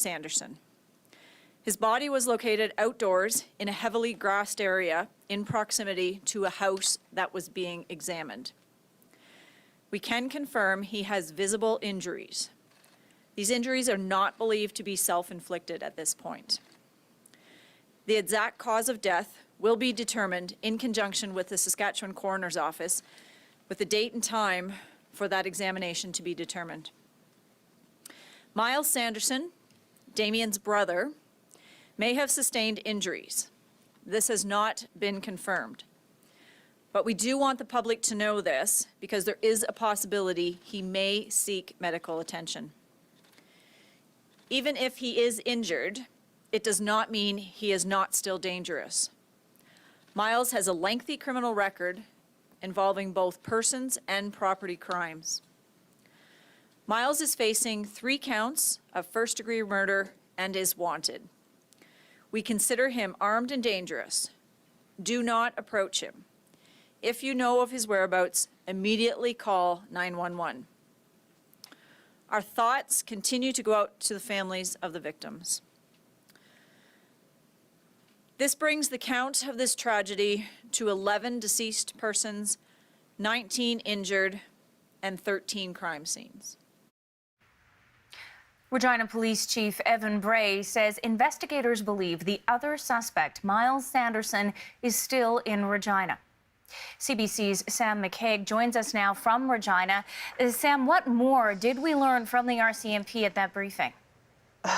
Sanderson. His body was located outdoors in a heavily grassed area in proximity to a house that was being examined. We can confirm he has visible injuries. These injuries are not believed to be self-inflicted at this point. The exact cause of death will be determined in conjunction with the Saskatchewan Coroner's Office, with the date and time for that examination to be determined. Miles Sanderson, Damien's brother, may have sustained injuries. This has not been confirmed. But we do want the public to know this because there is a possibility he may seek medical attention. Even if he is injured, it does not mean he is not still dangerous. Miles has a lengthy criminal record involving both persons and property crimes. Miles is facing 3 counts of first-degree murder and is wanted. We consider him armed and dangerous. Do not approach him. If you know of his whereabouts, immediately call 911. Our thoughts continue to go out to the families of the victims. This brings the count of this tragedy to 11 deceased persons, 19 injured, and 13 crime scenes. Regina Police Chief Evan Bray says investigators believe the other suspect, Miles Sanderson, is still in Regina. CBC's Sam McCaig joins us now from Regina. Sam, what more did we learn from the RCMP at that briefing?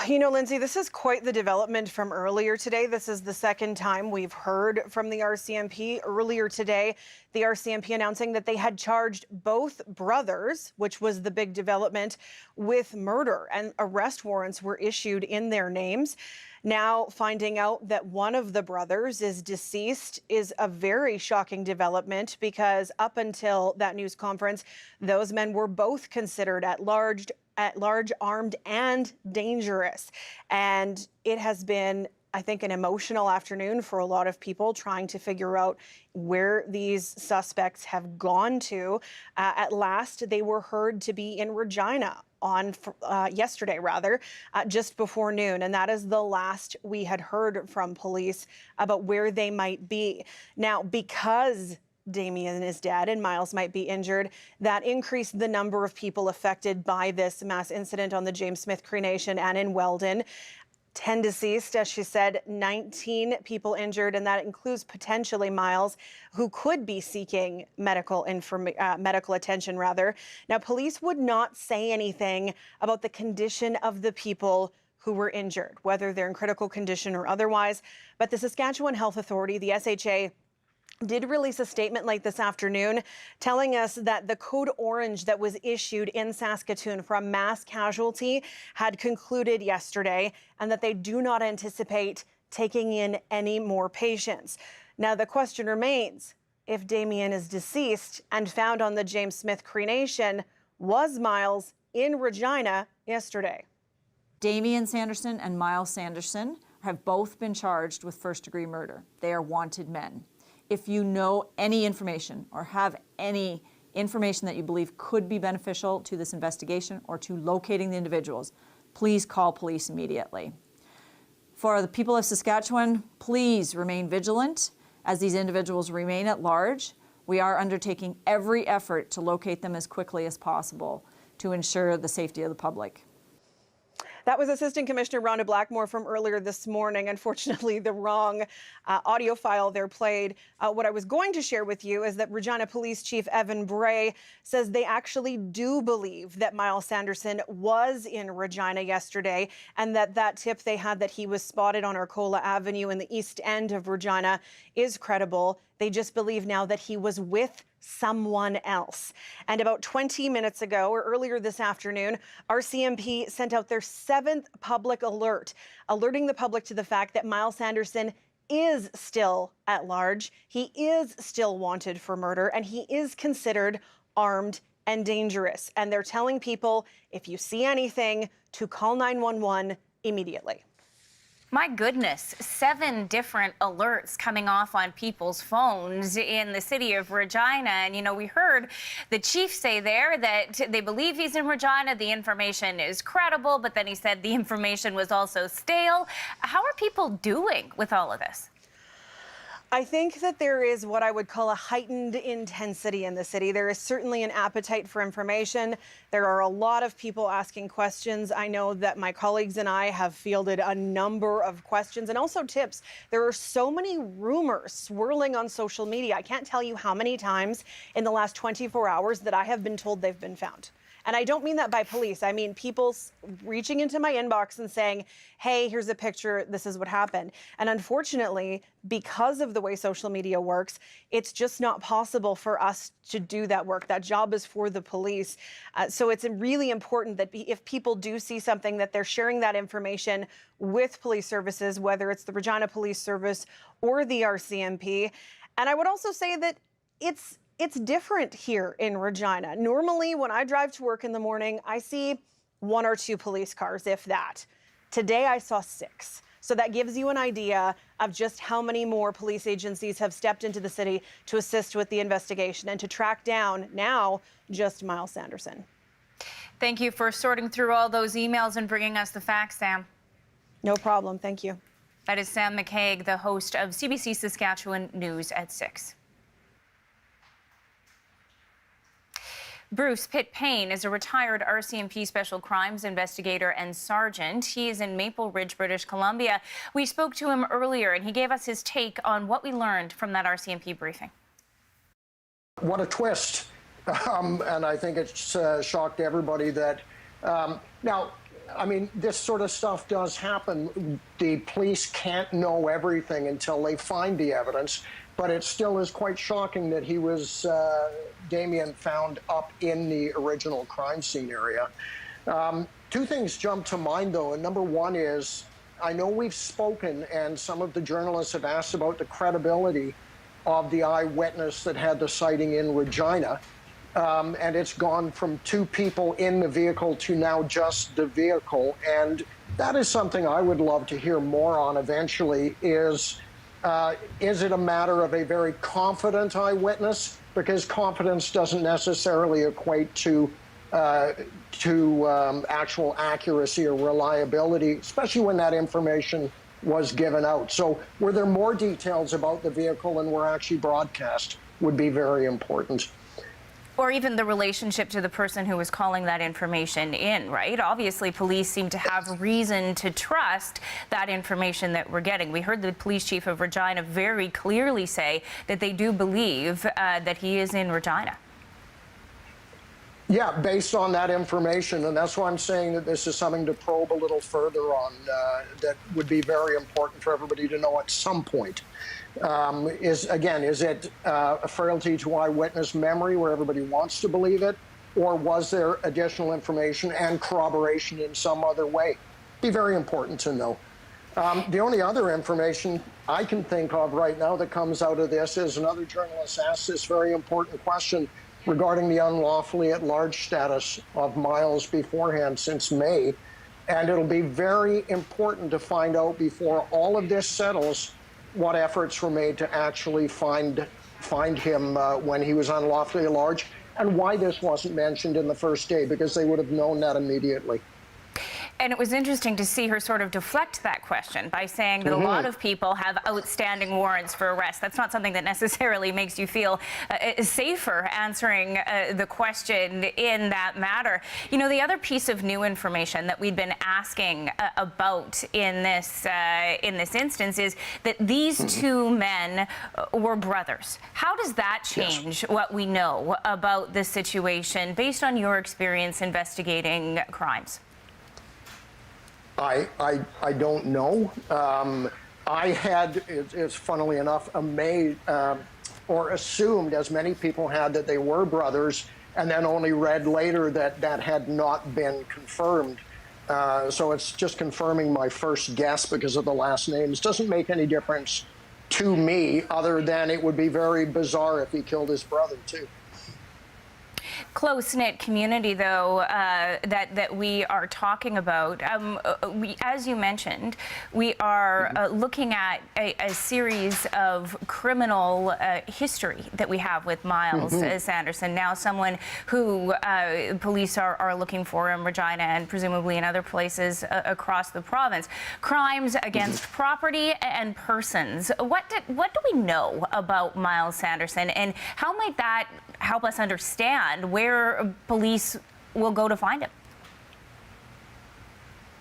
You know, Lindsay, this is quite the development from earlier today. This is the second time we've heard from the RCMP. Earlier today, the RCMP announcing that they had charged both brothers, which was the big development, with murder, and arrest warrants were issued in their names. Now, finding out that one of the brothers is deceased is a very shocking development because up until that news conference, those men were both considered at large, armed, and dangerous. And it has been, I think, an emotional afternoon for a lot of people trying to figure out where these suspects have gone to. At last, they were heard to be in Regina on yesterday, just before noon. And that is the last we had heard from police about where they might be. Now, because Damien is dead and Miles might be injured, that increased the number of people affected by this mass incident on the James Smith Cree Nation and in Weldon. 10 deceased, as she said, 19 people injured, and that includes potentially Miles, who could be seeking medical attention. Now, police would not say anything about the condition of the people who were injured, whether they're in critical condition or otherwise. But the Saskatchewan Health Authority, the SHA, did release a statement late this afternoon telling us that the code orange that was issued in Saskatoon from mass casualty had concluded yesterday and that they do not anticipate taking in any more patients. Now, the question remains, if Damien is deceased and found on the James Smith Cree Nation, was Miles in Regina yesterday? Damien Sanderson and Miles Sanderson have both been charged with first-degree murder. They are wanted men. If you know any information or have any information that you believe could be beneficial to this investigation or to locating the individuals, please call police immediately. For the people of Saskatchewan, please remain vigilant as these individuals remain at large. We are undertaking every effort to locate them as quickly as possible to ensure the safety of the public. That was Assistant Commissioner Rhonda Blackmore from earlier this morning. Unfortunately, the wrong audio file there played. What I was going to share with you is that Regina Police Chief Evan Bray says they actually do believe that Miles Sanderson was in Regina yesterday and that tip they had that he was spotted on Arcola Avenue in the east end of Regina is credible. They just believe now that he was with someone else. And about 20 minutes ago, or earlier this afternoon, RCMP sent out their 7th public alert, alerting the public to the fact that Miles Sanderson is still at large. He is still wanted for murder, and he is considered armed and dangerous. And they're telling people, if you see anything, to call 911 immediately. My goodness, 7 different alerts coming off on people's phones in the city of Regina. And, you know, we heard the chief say there that they believe he's in Regina. The information is credible, but then he said the information was also stale. How are people doing with all of this? I think that there is what I would call a heightened intensity in the city. There is certainly an appetite for information. There are a lot of people asking questions. I know that my colleagues and I have fielded a number of questions and also tips. There are so many rumors swirling on social media. I can't tell you how many times in the last 24 hours that I have been told they've been found. And I don't mean that by police. I mean people reaching into my inbox and saying, hey, here's a picture, this is what happened. And unfortunately, because of the way social media works, it's just not possible for us to do that work. That job is for the police. So it's really important that if people do see something, that they're sharing that information with police services, whether it's the Regina Police Service or the RCMP. And I would also say that it's different here in Regina. Normally, when I drive to work in the morning, I see 1 or 2 police cars, if that. Today, I saw 6. So that gives you an idea of just how many more police agencies have stepped into the city to assist with the investigation and to track down now just Miles Sanderson. Thank you for sorting through all those emails and bringing us the facts, Sam. No problem. Thank you. That is Sam McCaig, the host of CBC Saskatchewan News at 6. Bruce Pitt-Payne is a retired RCMP Special Crimes investigator and sergeant. He is in Maple Ridge, British Columbia. We spoke to him earlier, and he gave us his take on what we learned from that RCMP briefing. What a twist. And I think it's shocked everybody that now, I mean, this sort of stuff does happen. The police can't know everything until they find the evidence, but it still is quite shocking that he was, Damien, found up in the original crime scene area. 2 things jump to mind, though, and number one is, I know we've spoken and some of the journalists have asked about the credibility of the eyewitness that had the sighting in Regina. And it's gone from 2 people in the vehicle to now just the vehicle. And that is something I would love to hear more on eventually is it a matter of a very confident eyewitness? Because confidence doesn't necessarily equate to actual accuracy or reliability, especially when that information was given out. So were there more details about the vehicle than were actually broadcast would be very important. Or even the relationship to the person who was calling that information in, right? Obviously, police seem to have reason to trust that information that we're getting. We heard the police chief of Regina very clearly say that they do believe that he is in Regina. Yeah, based on that information, and that's why I'm saying that this is something to probe a little further on that would be very important for everybody to know at some point. Is it a frailty to eyewitness memory where everybody wants to believe it, or was there additional information and corroboration in some other way? Be very important to know. The only other information I can think of right now that comes out of this is another journalist asked this very important question regarding the unlawfully at large status of Miles beforehand since May. And it'll be very important to find out before all of this settles what efforts were made to actually find him when he was unlawfully at large and why this wasn't mentioned in the first day, because they would have known that immediately. And it was interesting to see her sort of deflect that question by saying that a lot of people have outstanding warrants for arrest. That's not something that necessarily makes you feel safer answering the question in that matter. You know, the other piece of new information that we'd been asking about in this instance is that these 2 men were brothers. How does that change what we know about the situation based on your experience investigating crimes? I don't know. I had, it's funnily enough, or assumed, as many people had, that they were brothers, and then only read later that that had not been confirmed. So it's just confirming my first guess because of the last names. Doesn't make any difference to me, other than it would be very bizarre if he killed his brother, too. close-knit community, though, that we are talking about. As you mentioned, we are looking at a series of criminal history that we have with Miles Sanderson, now someone who police are looking for in Regina and presumably in other places across the province. Crimes against property and persons. What do we know about Miles Sanderson, and how might that help us understand where police will go to find him?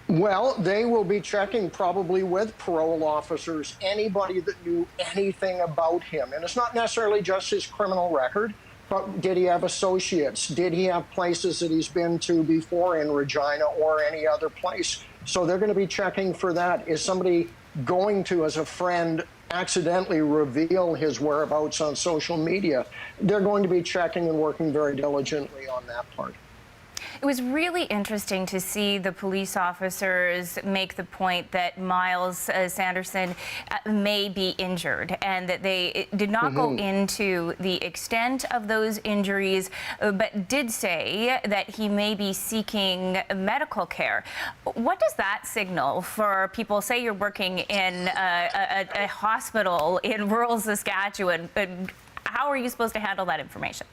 Well, they will be checking probably with parole officers, anybody that knew anything about him. And it's not necessarily just his criminal record, but did he have associates? Did he have places that he's been to before in Regina or any other place? So they're going to be checking for that. Is somebody going to, as a friend, accidentally reveal his whereabouts on social media? They're going to be checking and working very diligently on that part. It was really interesting to see the police officers make the point that Miles Sanderson may be injured, and that they did not go into the extent of those injuries, but did say that he may be seeking medical care. What does that signal for people? Say you're working in a hospital in rural Saskatchewan, but how are you supposed to handle that information?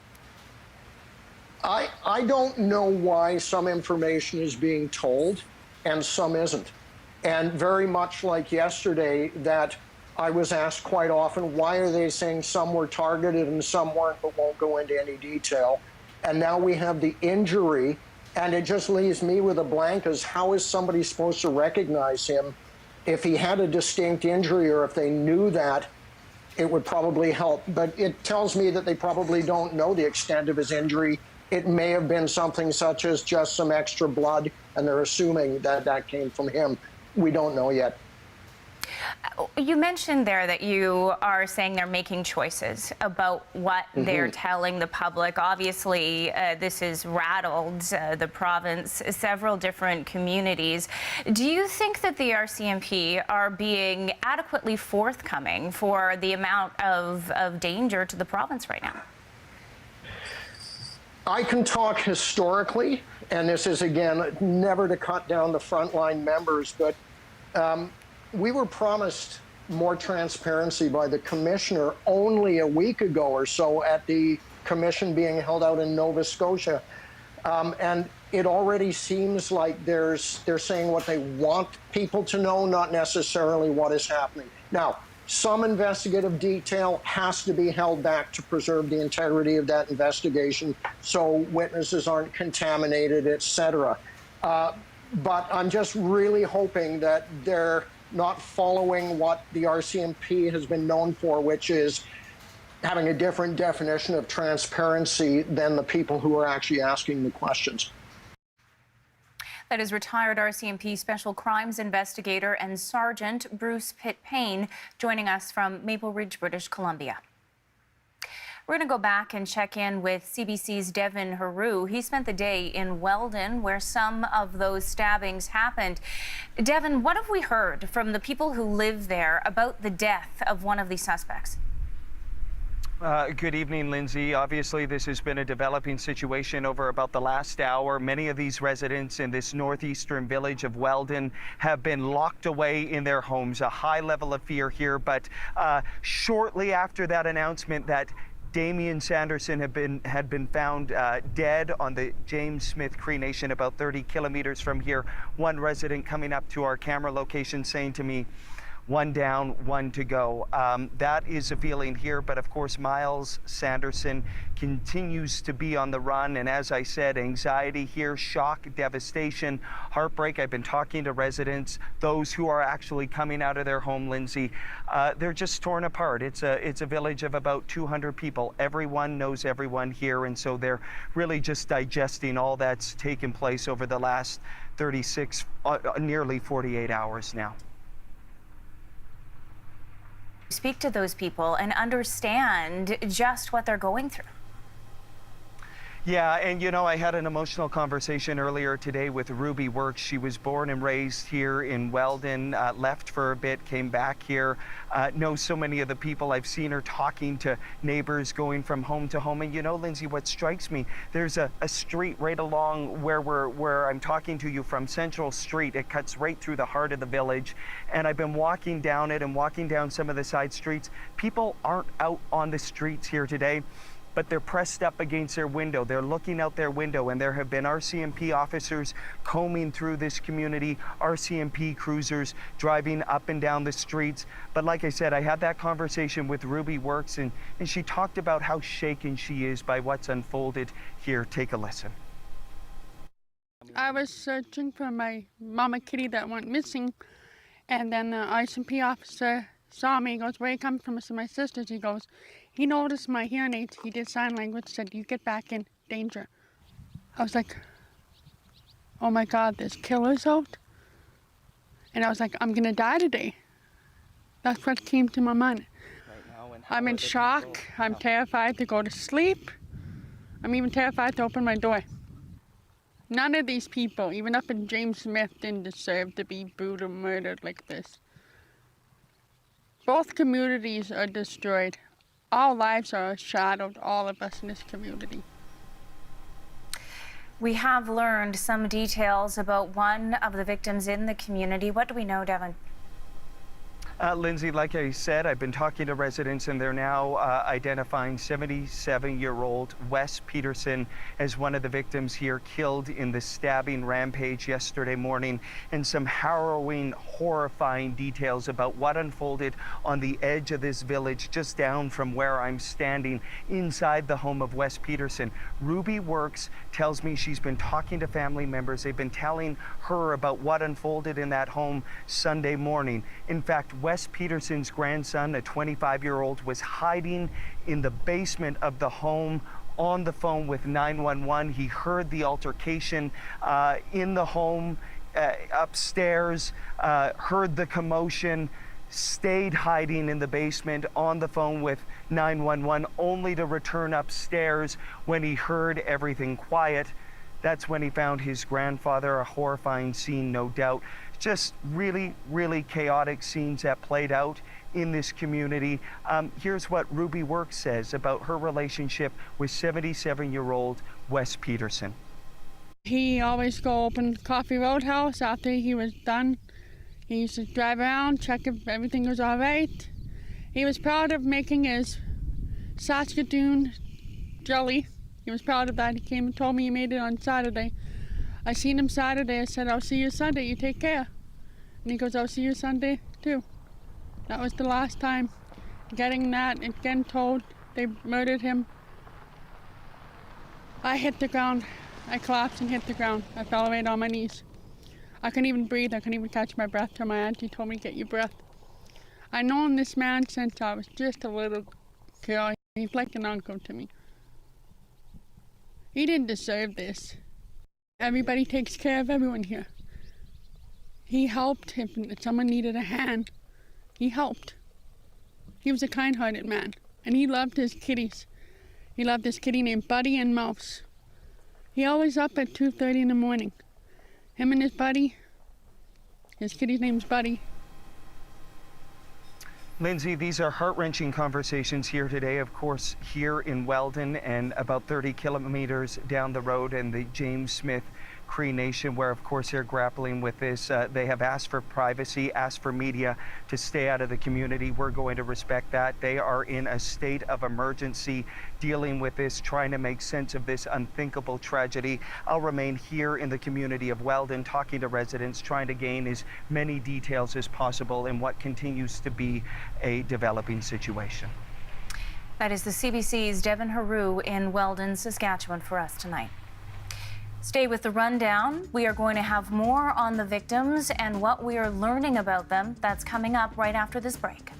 I don't know why some information is being told and some isn't. And very much like yesterday, that I was asked quite often, why are they saying some were targeted and some weren't, but won't go into any detail? And now we have the injury, and it just leaves me with a blank as how is somebody supposed to recognize him? If he had a distinct injury, or if they knew that, it would probably help. But it tells me that they probably don't know the extent of his injury. It may have been something such as just some extra blood, and they're assuming that that came from him. We don't know yet. You mentioned there that you are saying they're making choices about what they're telling the public. Obviously, this has rattled the province, several different communities. Do you think that the RCMP are being adequately forthcoming for the amount of danger to the province right now? I can talk historically, and this is, again, never to cut down the frontline members, but we were promised more transparency by the commissioner only a week ago or so at the commission being held out in Nova Scotia. And it already seems like they're saying what they want people to know, not necessarily what is happening. Now, some investigative detail has to be held back to preserve the integrity of that investigation so witnesses aren't contaminated, etc. But I'm just really hoping that they're not following what the RCMP has been known for, which is having a different definition of transparency than the people who are actually asking the questions. That is retired RCMP Special Crimes Investigator and Sergeant Bruce Pitt-Payne joining us from Maple Ridge, British Columbia. We're going to go back and check in with CBC's Devin Haru. He spent the day in Weldon, where some of those stabbings happened. Devin, what have we heard from the people who live there about the death of one of these suspects? Good evening, Lindsay. Obviously, this has been a developing situation over about the last hour. Many of these residents in this northeastern village of Weldon have been locked away in their homes. A high level of fear here, but shortly after that announcement that Damian Sanderson had been found dead on the James Smith Cree Nation about 30 kilometers from here, one resident coming up to our camera location saying to me, one down, one to go. That is a feeling here, but of course, Miles Sanderson continues to be on the run. And as I said, anxiety here, shock, devastation, heartbreak. I've been talking to residents, those who are actually coming out of their home, Lindsay. They're just torn apart. It's a village of about 200 people. Everyone knows everyone here, and so they're really just digesting all that's taken place over the last 36, nearly 48 hours now. Speak to those people and understand just what they're going through. Yeah, and you know, I had an emotional conversation earlier today with Ruby Works. She was born and raised here in Weldon, left for a bit, came back here, knows so many of the people. I've seen her talking to neighbors, going from home to home. And you know, Lindsay, what strikes me, there's a street right along where I'm talking to you from, Central Street. It cuts right through the heart of the village. And I've been walking down it and walking down some of the side streets. People aren't out on the streets here today, but they're pressed up against their window. They're looking out their window, and there have been RCMP officers combing through this community, RCMP cruisers driving up and down the streets. But like I said, I had that conversation with Ruby Works, and she talked about how shaken she is by what's unfolded here. Take a listen. I was searching for my mama kitty that went missing, and then the RCMP officer saw me. He goes, "Where you come from?" I said, "My sister's." He goes, he noticed my hearing aids. He did sign language, said, "You get back in danger." I was like, oh my God, there's killers out. And I was like, I'm gonna die today. That's what came to my mind. I'm in shock. I'm terrified to go to sleep. I'm even terrified to open my door. None of these people, even up in James Smith, didn't deserve to be brutally murdered like this. Both communities are destroyed. Our lives are shadowed, all of us in this community. We have learned some details about one of the victims in the community. What do we know, Devin? Lindsay, like I said, I've been talking to residents, and they're now identifying 77-year-old Wes Peterson as one of the victims here killed in the stabbing rampage yesterday morning, and some harrowing, horrifying details about what unfolded on the edge of this village just down from where I'm standing inside the home of Wes Peterson. Ruby Works tells me she's been talking to family members. They've been telling her about what unfolded in that home Sunday morning. In fact, Wes Peterson's grandson, a 25-year-old, was hiding in the basement of the home on the phone with 911. He heard the altercation in the home upstairs, heard the commotion, stayed hiding in the basement on the phone with 911, only to return upstairs when he heard everything quiet. That's when he found his grandfather. A horrifying scene, no doubt. Just really, really chaotic scenes that played out in this community. Here's what Ruby Works says about her relationship with 77-year-old Wes Peterson. He always go open Coffee Roadhouse after he was done. He used to drive around, check if everything was all right. He was proud of making his Saskatoon jelly. He was proud of that. He came and told me he made it on Saturday. I seen him Saturday. I said, "I'll see you Sunday. You take care." And he goes, "I'll see you Sunday too." That was the last time. Getting that and getting told they murdered him. I hit the ground. I collapsed and hit the ground. I fell right on my knees. I couldn't even breathe. I couldn't even catch my breath till my auntie told me to get your breath. I've known this man since I was just a little girl. He's like an uncle to me. He didn't deserve this. Everybody takes care of everyone here. He helped if someone needed a hand. He helped. He was a kind-hearted man, and he loved his kitties. He loved his kitty named Buddy and Mouse. He always up at 2:30 in the morning. Him and his buddy, his kitty's name's Buddy. Lindsay, these are heart-wrenching conversations here today, of course, here in Weldon and about 30 kilometers down the road in the James Smith Cree Nation, where, of course, they're grappling with this. They have asked for privacy, asked for media to stay out of the community. We're going to respect that. They are in a state of emergency dealing with this, trying to make sense of this unthinkable tragedy. I'll remain here in the community of Weldon, talking to residents, trying to gain as many details as possible in what continues to be a developing situation. That is the CBC's Devin Haru in Weldon, Saskatchewan for us tonight. Stay with the rundown. We are going to have more on the victims and what we are learning about them. That's coming up right after this break.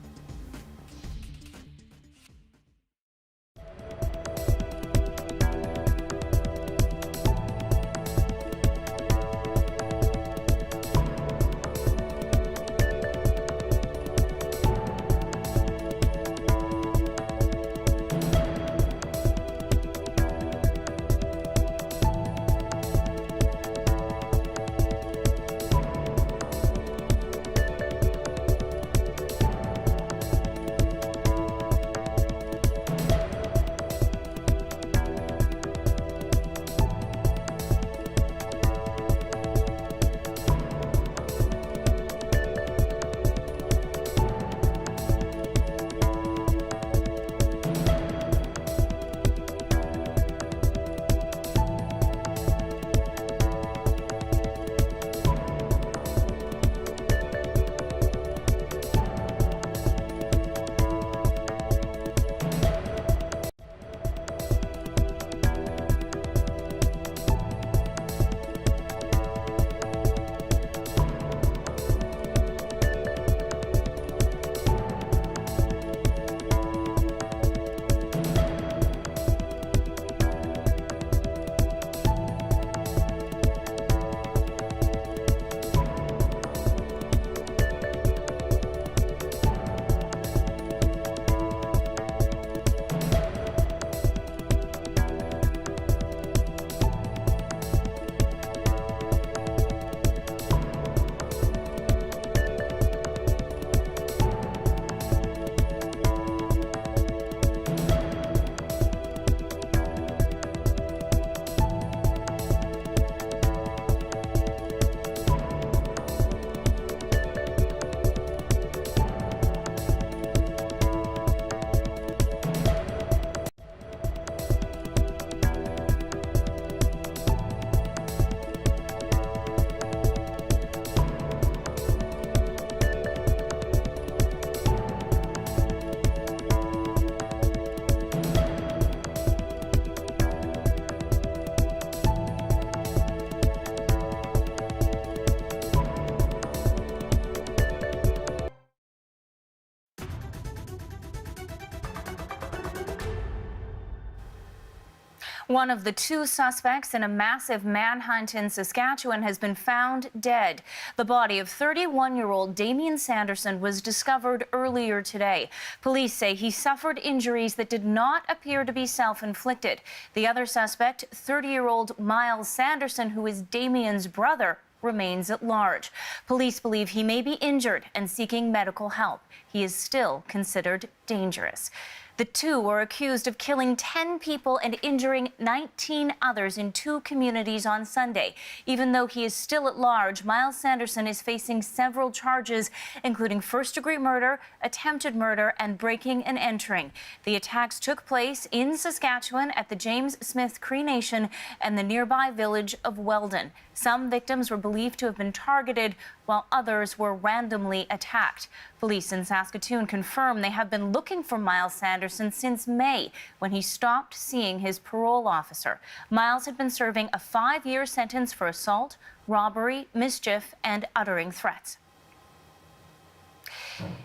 One of the two suspects in a massive manhunt in Saskatchewan has been found dead. The body of 31-year-old Damien Sanderson was discovered earlier today. Police say he suffered injuries that did not appear to be self-inflicted. The other suspect, 30-year-old Miles Sanderson, who is Damien's brother, remains at large. Police believe he may be injured and seeking medical help. He is still considered dangerous. The two were accused of killing 10 people and injuring 19 others in two communities on Sunday. Even though he is still at large, Miles Sanderson is facing several charges, including first-degree murder, attempted murder, and breaking and entering. The attacks took place in Saskatchewan at the James Smith Cree Nation and the nearby village of Weldon. Some victims were believed to have been targeted, while others were randomly attacked. Police in Saskatoon confirm they have been looking for Miles Sanderson since May, when he stopped seeing his parole officer. Miles had been serving a 5-year sentence for assault, robbery, mischief, and uttering threats.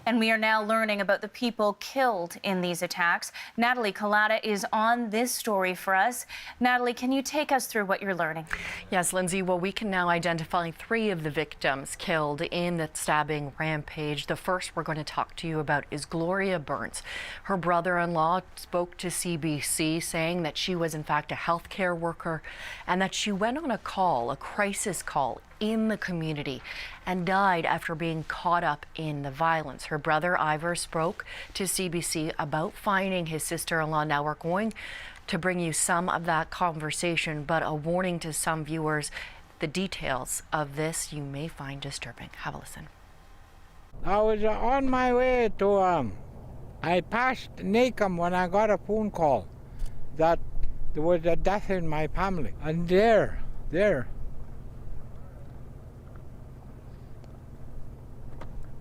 And we are now learning about the people killed in these attacks. Natalie Collada is on this story for us. Natalie, can you take us through what you're learning? Yes, Lindsay. Well, we can now identify 3 of the victims killed in the stabbing rampage. The first we're going to talk to you about is Gloria Burns. Her brother-in-law spoke to CBC saying that she was in fact a healthcare worker and that she went on a call, a crisis call, in the community and died after being caught up in the violence. Her brother Ivor spoke to CBC about finding his sister-in-law. Now we're going to bring you some of that conversation, but a warning to some viewers, the details of this you may find disturbing. Have a listen. I was on my way to, I passed Nacum when I got a phone call that there was a death in my family. And there,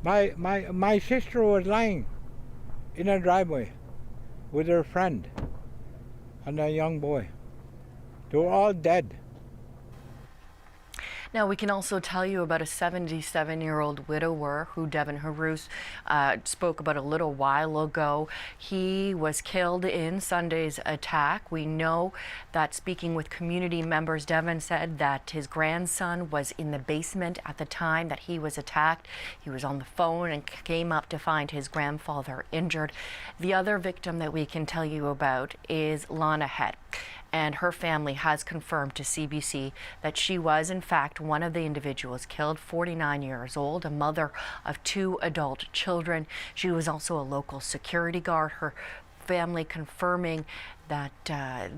my sister was lying in a driveway with her friend and a young boy. They were all dead. Now, we can also tell you about a 77-year-old widower who Devin Harous spoke about a little while ago. He was killed in Sunday's attack. We know that speaking with community members, Devin said that his grandson was in the basement at the time that he was attacked. He was on the phone and came up to find his grandfather injured. The other victim that we can tell you about is Lana Head. And her family has confirmed to CBC that she was, in fact, one of the individuals killed, 49 years old, a mother of 2 adult children. She was also a local security guard. Her family confirming that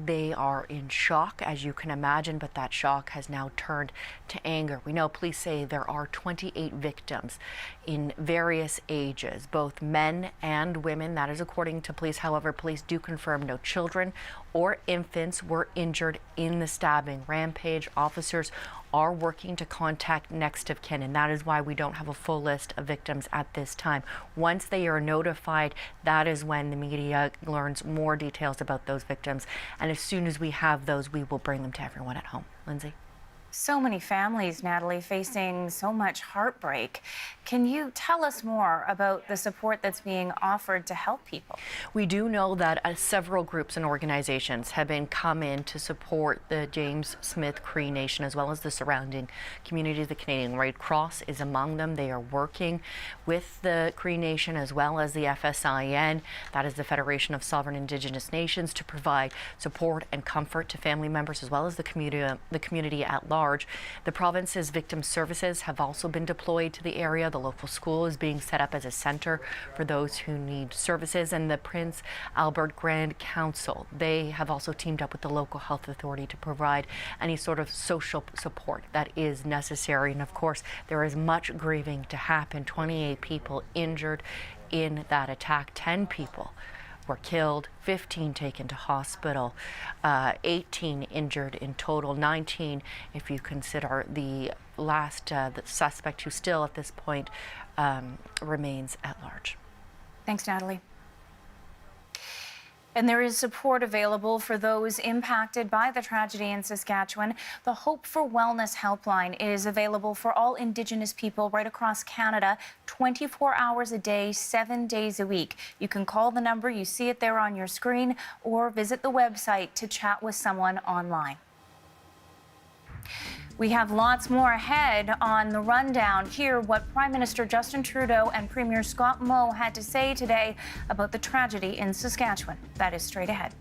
they are in shock, as you can imagine, but that shock has now turned to anger. We know police say there are 28 victims in various ages, both men and women. That is according to police. However, police do confirm no children or infants were injured in the stabbing rampage. Officers are working to contact next of kin, and that is why we don't have a full list of victims at this time. Once they are notified, that is when the media learns more details about those victims, and as soon as we have those, we will bring them to everyone at home. Lindsay? So many families, Natalie, facing so much heartbreak. Can you tell us more about the support that's being offered to help people? We do know that several groups and organizations have been come in to support the James Smith Cree Nation as well as the surrounding communities. The Canadian Red Cross is among them. They are working with the Cree Nation as well as the FSIN, that is the Federation of Sovereign Indigenous Nations, to provide support and comfort to family members as well as the community at large. The province's victim services have also been deployed to the area. The local school is being set up as a center for those who need services, and the Prince Albert Grand Council, they have also teamed up with the local health authority to provide any sort of social support that is necessary. And of course, there is much grieving to happen. 28 people injured in that attack. 10 people were killed, 15 taken to hospital, 18 injured in total, 19 if you consider the last the suspect, who still at this point remains at large. Thanks, Natalie. And there is support available for those impacted by the tragedy in Saskatchewan. The Hope for Wellness helpline is available for all Indigenous people right across Canada, 24 hours a day, 7 days a week. You can call the number, you see it there on your screen, or visit the website to chat with someone online. We have lots more ahead on the rundown. Hear what Prime Minister Justin Trudeau and Premier Scott Moe had to say today about the tragedy in Saskatchewan. That is straight ahead.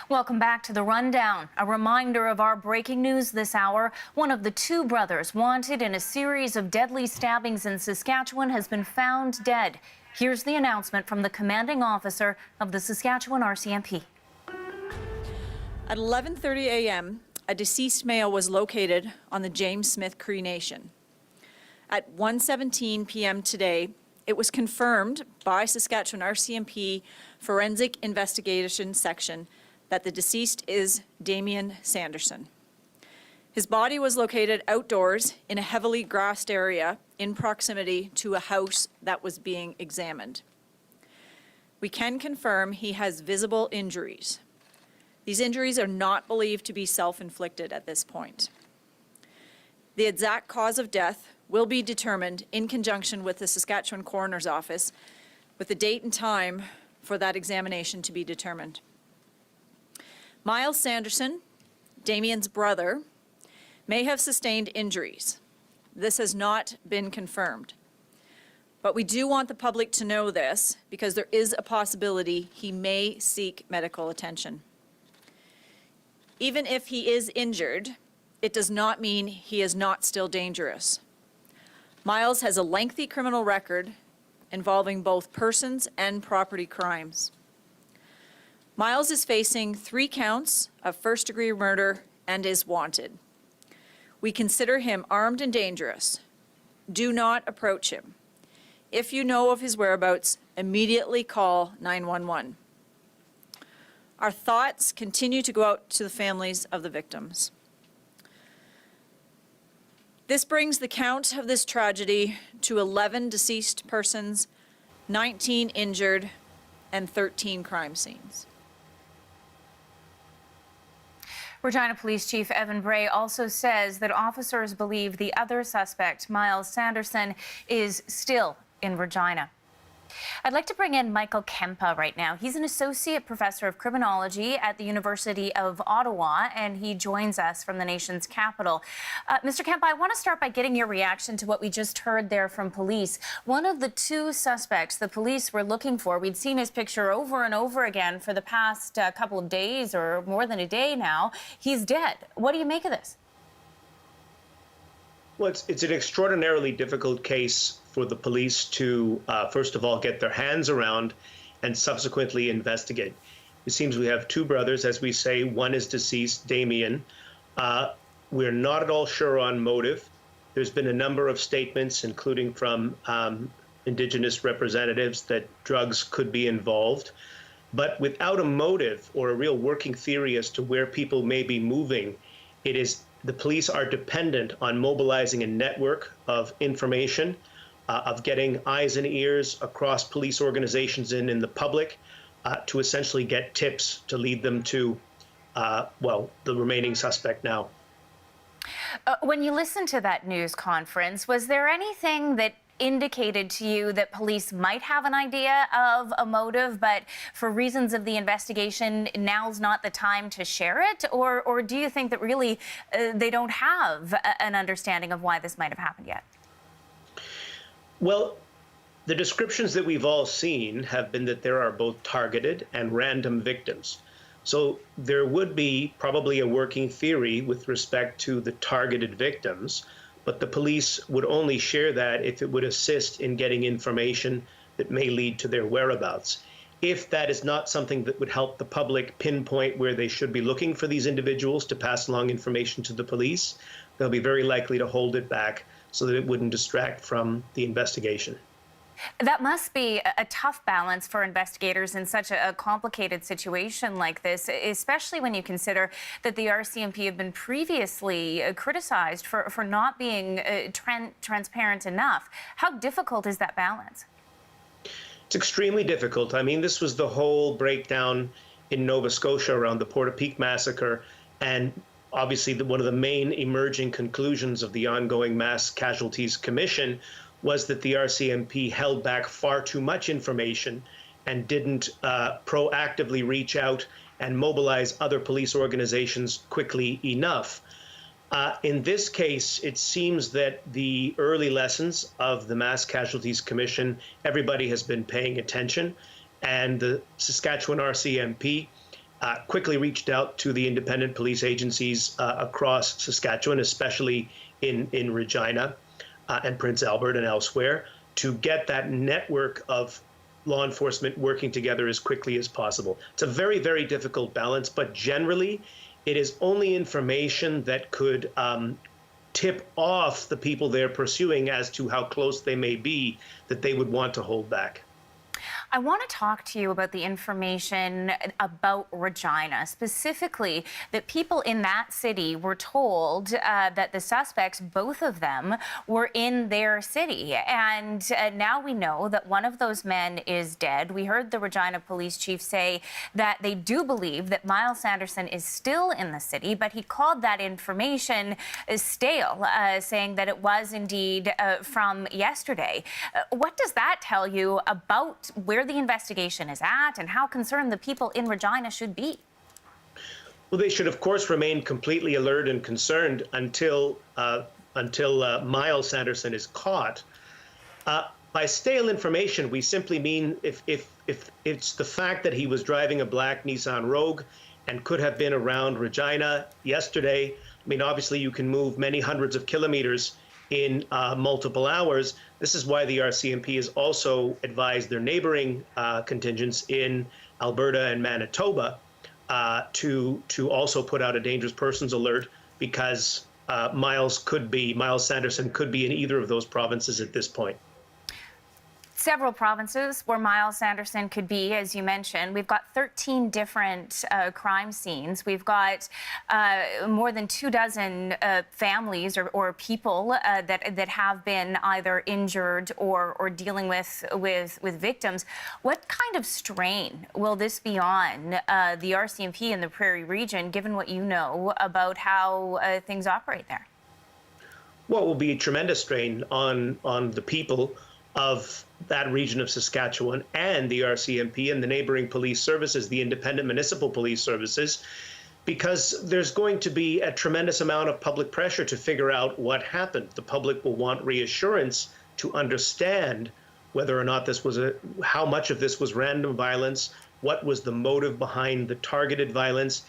Welcome back to The Rundown. A reminder of our breaking news this hour. One of the two brothers wanted in a series of deadly stabbings in Saskatchewan has been found dead. Here's the announcement from the commanding officer of the Saskatchewan RCMP. At 11:30 a.m., a deceased male was located on the James Smith Cree Nation. At 1:17 p.m. today, it was confirmed by Saskatchewan RCMP Forensic Investigation Section that the deceased is Damien Sanderson. His body was located outdoors in a heavily grassed area in proximity to a house that was being examined. We can confirm he has visible injuries. These injuries are not believed to be self-inflicted at this point. The exact cause of death will be determined in conjunction with the Saskatchewan Coroner's Office, with the date and time for that examination to be determined. Miles Sanderson, Damien's brother, may have sustained injuries. This has not been confirmed. But we do want the public to know this because there is a possibility he may seek medical attention. Even if he is injured, it does not mean he is not still dangerous. Miles has a lengthy criminal record involving both persons and property crimes. Miles is facing 3 counts of first-degree murder and is wanted. We consider him armed and dangerous. Do not approach him. If you know of his whereabouts, immediately call 911. Our thoughts continue to go out to the families of the victims. This brings the count of this tragedy to 11 deceased persons, 19 injured, and 13 crime scenes. Regina Police Chief Evan Bray also says that officers believe the other suspect, Miles Sanderson, is still in Regina. I'd like to bring in Michael Kempa right now. He's an associate professor of criminology at the University of Ottawa, and he joins us from the nation's capital. Mr. Kempa, I want to start by getting your reaction to what we just heard there from police. One of the two suspects the police were looking for, we'd seen his picture over and over again for the past couple of days or more than a day now. He's dead. What do you make of this? Well, it's an extraordinarily difficult case for the police to, first of all, get their hands around and subsequently investigate. It seems we have two brothers, as we say. One is deceased, Damien. We're not at all sure on motive. There's been a number of statements, including from Indigenous representatives, that drugs could be involved. But without a motive or a real working theory as to where people may be moving, the police are dependent on mobilizing a network of information, of getting eyes and ears across police organizations and in the public to essentially get tips to lead them to, the remaining suspect now. When you listened to that news conference, was there anything that indicated to you that police might have an idea of a motive, but for reasons of the investigation, now's not the time to share it? Or do you think that really they don't have an understanding of why this might have happened yet? Well, the descriptions that we've all seen have been that there are both targeted and random victims. So there would be probably a working theory with respect to the targeted victims, but the police would only share that if it would assist in getting information that may lead to their whereabouts. If that is not something that would help the public pinpoint where they should be looking for these individuals to pass along information to the police, they'll be very likely to hold it back so that it wouldn't distract from the investigation. That must be a tough balance for investigators in such a complicated situation like this, especially when you consider that the RCMP have been previously criticized for not being transparent enough. How difficult is that balance? It's extremely difficult. I mean, this was the whole breakdown in Nova Scotia around the Portapique massacre, and obviously one of the main emerging conclusions of the ongoing Mass Casualties Commission was that the RCMP held back far too much information and didn't proactively reach out and mobilize other police organizations quickly enough. In this case, it seems that the early lessons of the Mass Casualties Commission, everybody has been paying attention, and the Saskatchewan RCMP quickly reached out to the independent police agencies across Saskatchewan, especially in Regina and Prince Albert and elsewhere, to get that network of law enforcement working together as quickly as possible. It's a very, very difficult balance, but generally, it is only information that could tip off the people they're pursuing as to how close they may be that they would want to hold back. I want to talk to you about the information about Regina, specifically that people in that city were told that the suspects, both of them, were in their city. And now we know that one of those men is dead. We heard the Regina police chief say that they do believe that Miles Sanderson is still in the city, but he called that information stale, saying that it was indeed from yesterday. What does that tell you about where the investigation is at and how concerned the people in Regina should be? Well, they should, of course, remain completely alert and concerned until Miles Sanderson is caught. By stale information, we simply mean if it's the fact that he was driving a black Nissan Rogue and could have been around Regina yesterday. I mean, obviously, you can move many hundreds of kilometers in multiple hours. This is why the RCMP has also advised their neighboring contingents in Alberta and Manitoba to also put out a dangerous persons alert, because Miles Sanderson could be in either of those provinces at this point. Several provinces where Miles Sanderson could be, as you mentioned. We've got 13 different crime scenes. We've got more than 24 families or people that have been either injured or dealing with victims. What kind of strain will this be on the RCMP in the Prairie region, given what you know about how things operate there? What will be a tremendous strain on the people of that region of Saskatchewan and the RCMP and the neighboring police services, the independent municipal police services, because there's going to be a tremendous amount of public pressure to figure out what happened. The public will want reassurance to understand whether or not this was how much of this was random violence, what was the motive behind the targeted violence.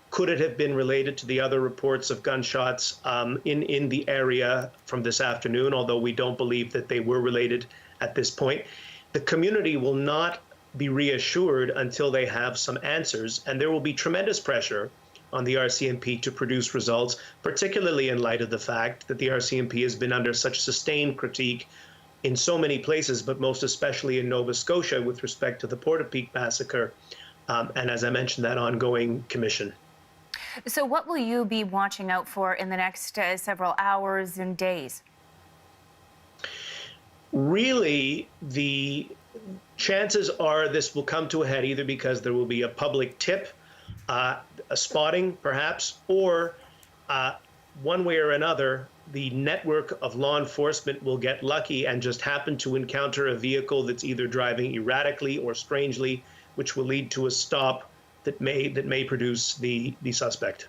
Could it have been related to the other reports of gunshots in the area from this afternoon, although we don't believe that they were related at this point? The community will not be reassured until they have some answers, and there will be tremendous pressure on the RCMP to produce results, particularly in light of the fact that the RCMP has been under such sustained critique in so many places, but most especially in Nova Scotia with respect to the Portapique massacre, and as I mentioned, that ongoing commission. So what will you be watching out for in the next several hours and days? Really, the chances are this will come to a head either because there will be a public tip, a spotting perhaps, or one way or another, the network of law enforcement will get lucky and just happen to encounter a vehicle that's either driving erratically or strangely, which will lead to a stop that may produce the suspect.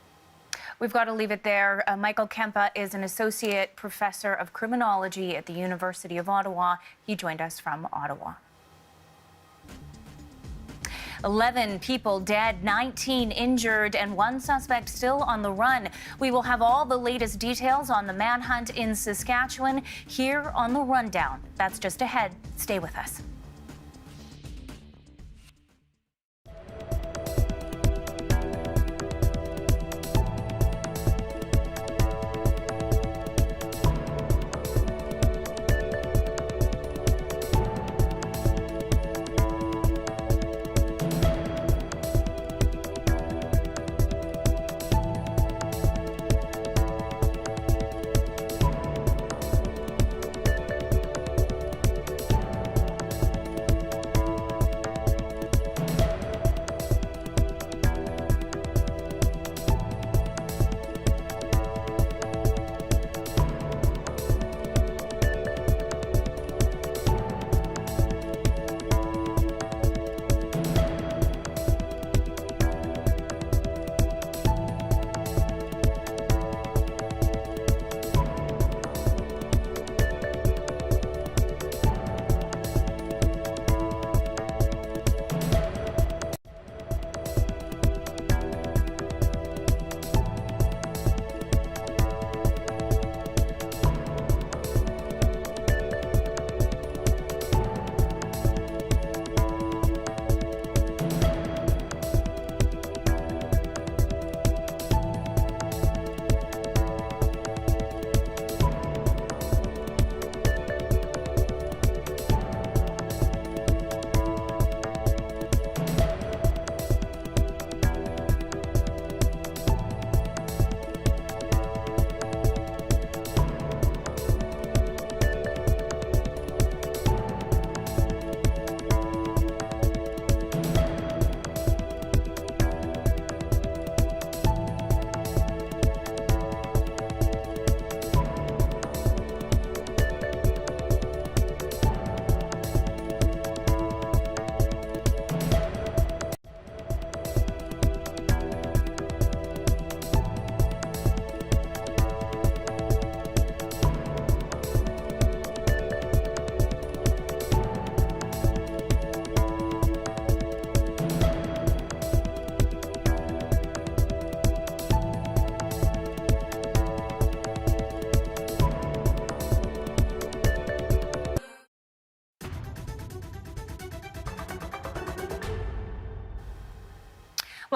We've got to leave it there. Michael Kempa is an associate professor of criminology at the University of Ottawa. He joined us from Ottawa. 11 people dead, 19 injured, and one suspect still on the run. We will have all the latest details on the manhunt in Saskatchewan here on The Rundown. That's just ahead. Stay with us.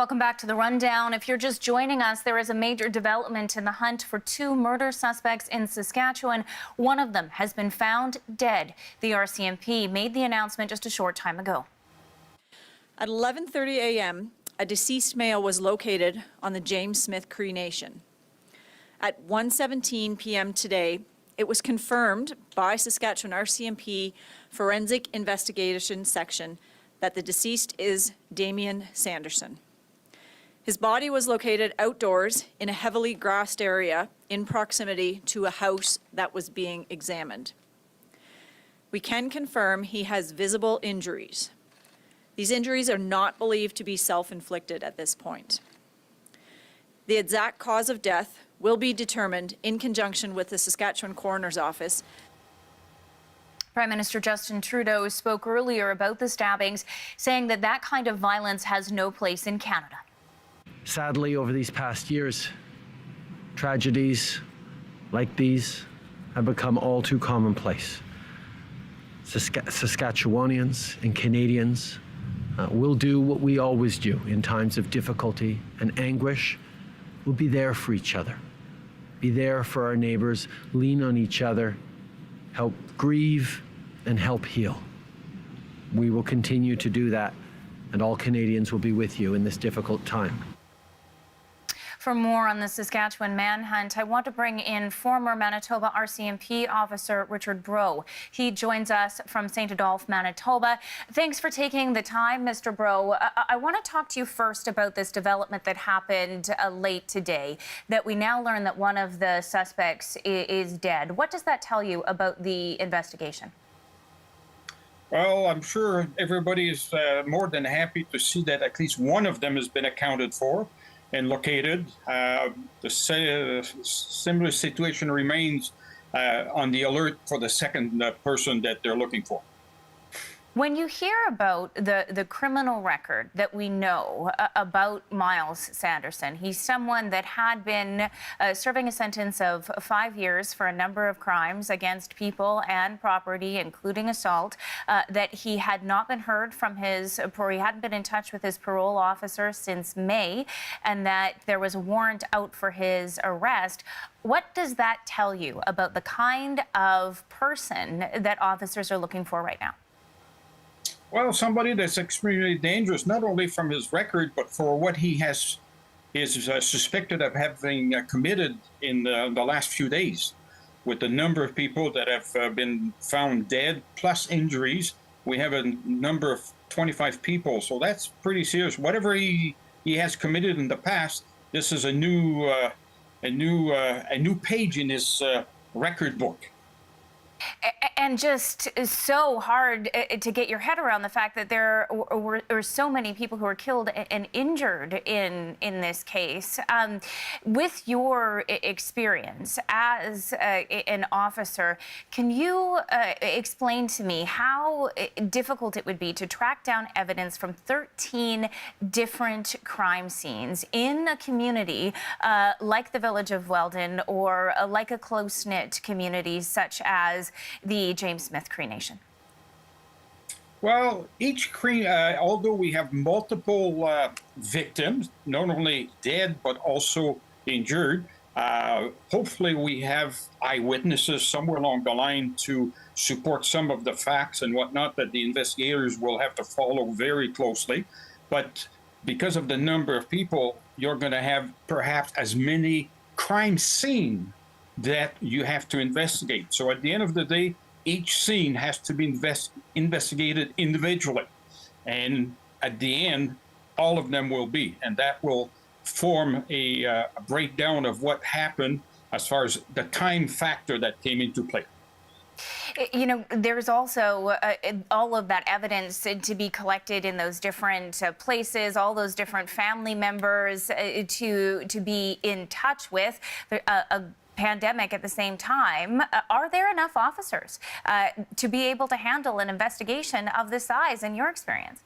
Welcome back to the Rundown. If you're just joining us, there is a major development in the hunt for 2 murder suspects in Saskatchewan. One of them has been found dead. The RCMP made the announcement just a short time ago. At 11:30 a.m., a deceased male was located on the James Smith Cree Nation. At 1:17 p.m. today, it was confirmed by Saskatchewan RCMP Forensic Investigation Section that the deceased is Damien Sanderson. His body was located outdoors in a heavily grassed area in proximity to a house that was being examined. We can confirm he has visible injuries. These injuries are not believed to be self-inflicted at this point. The exact cause of death will be determined in conjunction with the Saskatchewan Coroner's Office. Prime Minister Justin Trudeau spoke earlier about the stabbings, saying that that kind of violence has no place in Canada. Sadly, over these past years, tragedies like these have become all too commonplace. Saskatchewanians and Canadians will do what we always do in times of difficulty and anguish. We'll be there for each other, be there for our neighbors, lean on each other, help grieve and help heal. We will continue to do that, and all Canadians will be with you in this difficult time. For more on the Saskatchewan manhunt, I want to bring in former Manitoba RCMP officer Richard Bro. He joins us from St. Adolphe, Manitoba. Thanks for taking the time, Mr. Bro. I want to talk to you first about this development that happened late today, that we now learn that one of the suspects is dead. What does that tell you about the investigation? Well, I'm sure everybody is more than happy to see that at least one of them has been accounted for and located. The similar situation remains on the alert for the second person that they're looking for. When you hear about the criminal record that we know about Miles Sanderson, he's someone that had been serving a sentence of 5 years for a number of crimes against people and property, including assault, that he had not been heard from he hadn't been in touch with his parole officer since May, and that there was a warrant out for his arrest. What does that tell you about the kind of person that officers are looking for right now? Well, somebody that's extremely dangerous, not only from his record, but for what he is suspected of having committed in the last few days. With the number of people that have been found dead, plus injuries, we have a number of 25 people, so that's pretty serious. Whatever he has committed in the past, this is a new page in his record book. And just so hard to get your head around the fact that there were so many people who were killed and injured in this case. With your experience as an officer, can you explain to me how difficult it would be to track down evidence from 13 different crime scenes in a community like the village of Weldon, or like a close-knit community such as the James Smith Cree Nation? Well, each Cree, although we have multiple victims, not only dead but also injured, hopefully we have eyewitnesses somewhere along the line to support some of the facts and whatnot that the investigators will have to follow very closely. But because of the number of people, you're going to have perhaps as many crime scenes that you have to investigate. So at the end of the day, each scene has to be investigated individually. And at the end, all of them will be. And that will form a breakdown of what happened as far as the time factor that came into play. You know, there's also all of that evidence to be collected in those different places, all those different family members to be in touch with. A pandemic at the same time. Are there enough officers to be able to handle an investigation of this size in your experience?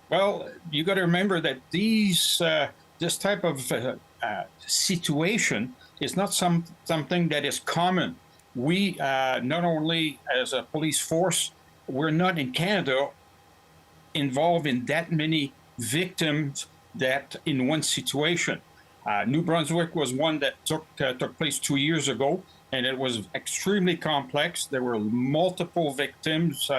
Well, you got to remember that this type of situation is not something that is common. We, not only as a police force, we're not in Canada involved in that many victims that in one situation. New Brunswick was one that took place 2 years ago, and it was extremely complex. There were multiple victims,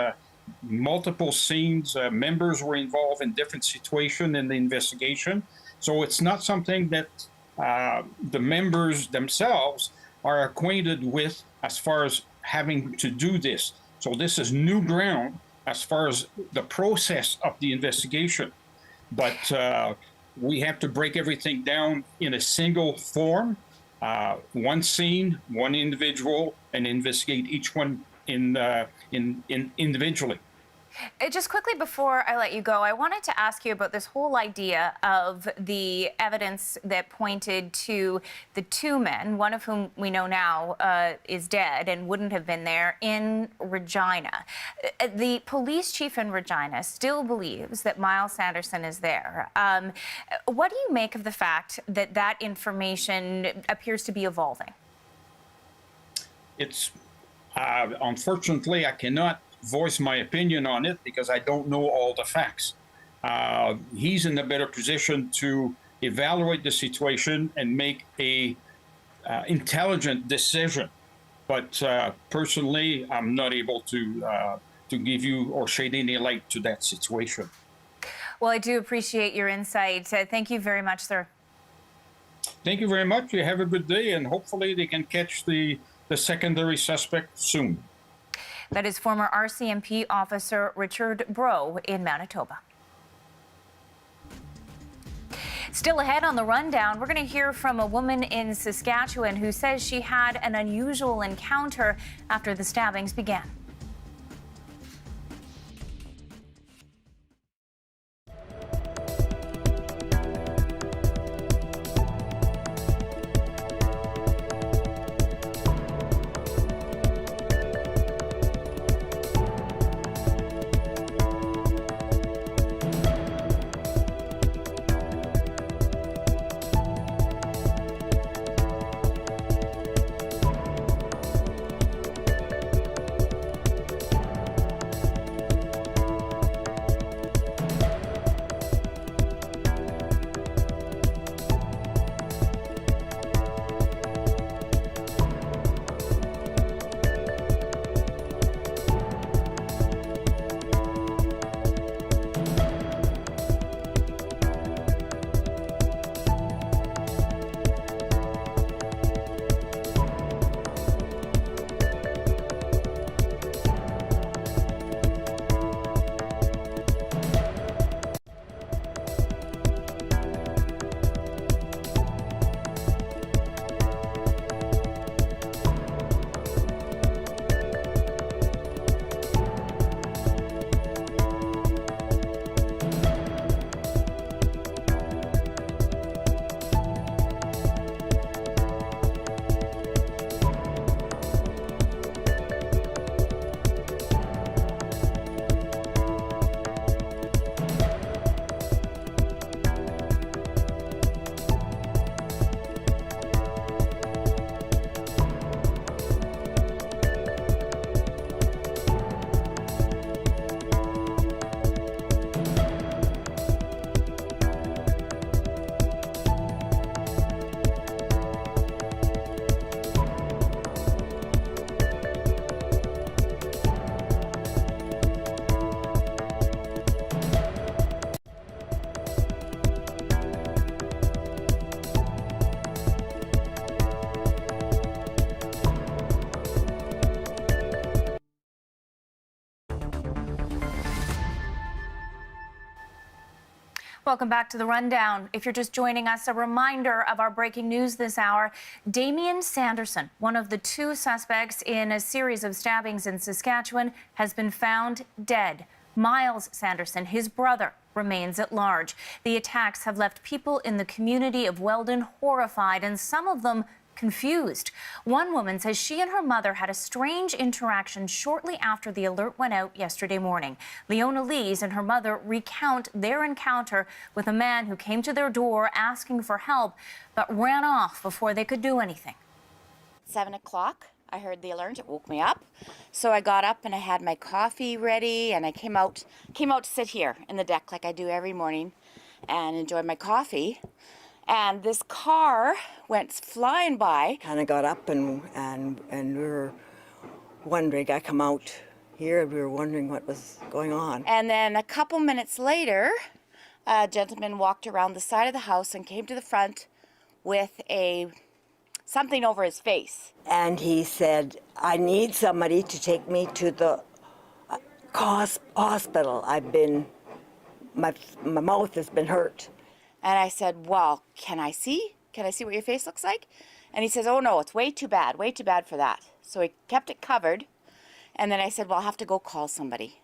multiple scenes. Members were involved in different situations in the investigation. So it's not something that the members themselves are acquainted with as far as having to do this. So this is new ground as far as the process of the investigation. But we have to break everything down in a single form, one scene, one individual, and investigate each one individually. Just quickly before I let you go, I wanted to ask you about this whole idea of the evidence that pointed to the two men, one of whom we know now is dead and wouldn't have been there, in Regina. The police chief in Regina still believes that Miles Sanderson is there. What do you make of the fact that that information appears to be evolving? It's unfortunately, I cannot voice my opinion on it because I don't know all the facts. He's in a better position to evaluate the situation and make a intelligent decision. But personally, I'm not able to give you or shed any light to that situation. Well, I do appreciate your insight. Thank you very much, sir. Thank you very much. You have a good day, and hopefully they can catch the secondary suspect soon. That is former RCMP officer Richard Bro in Manitoba. Still ahead on the rundown, we're going to hear from a woman in Saskatchewan who says she had an unusual encounter after the stabbings began. Welcome back to the Rundown. If you're just joining us, a reminder of our breaking news this hour. Damian Sanderson, one of the two suspects in a series of stabbings in Saskatchewan, has been found dead. Miles Sanderson, his brother, remains at large. The attacks have left people in the community of Weldon horrified, and some of them confused. One woman says she and her mother had a strange interaction shortly after the alert went out yesterday morning. Leona Lees and her mother recount their encounter with a man who came to their door asking for help, but ran off before they could do anything. 7 o'clock, I heard the alarms. It woke me up. So I got up and I had my coffee ready, and I came out to sit here in the deck like I do every morning and enjoy my coffee. And this car went flying by. And I got up and we were wondering, I come out here, we were wondering what was going on. And then a couple minutes later, a gentleman walked around the side of the house and came to the front with something over his face. And he said, I need somebody to take me to the hospital. My mouth has been hurt. And I said, well, can I see? Can I see what your face looks like? And he says, oh no, it's way too bad for that. So he kept it covered. And then I said, well, I'll have to go call somebody.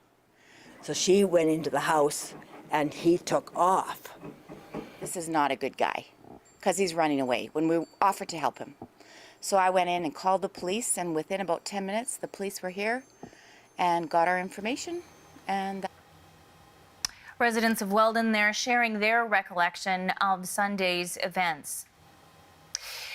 So she went into the house and he took off. This is not a good guy, because he's running away when we offered to help him. So I went in and called the police, and within about 10 minutes, the police were here and got our information. And Residents of Weldon there sharing their recollection of Sunday's events.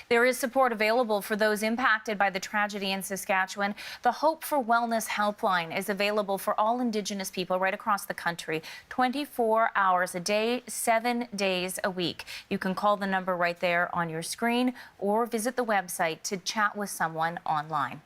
There is support available for those impacted by the tragedy in Saskatchewan. The Hope for Wellness Helpline is available for all Indigenous people right across the country, 24 hours a day, 7 days a week. You can call the number right there on your screen or visit the website to chat with someone online.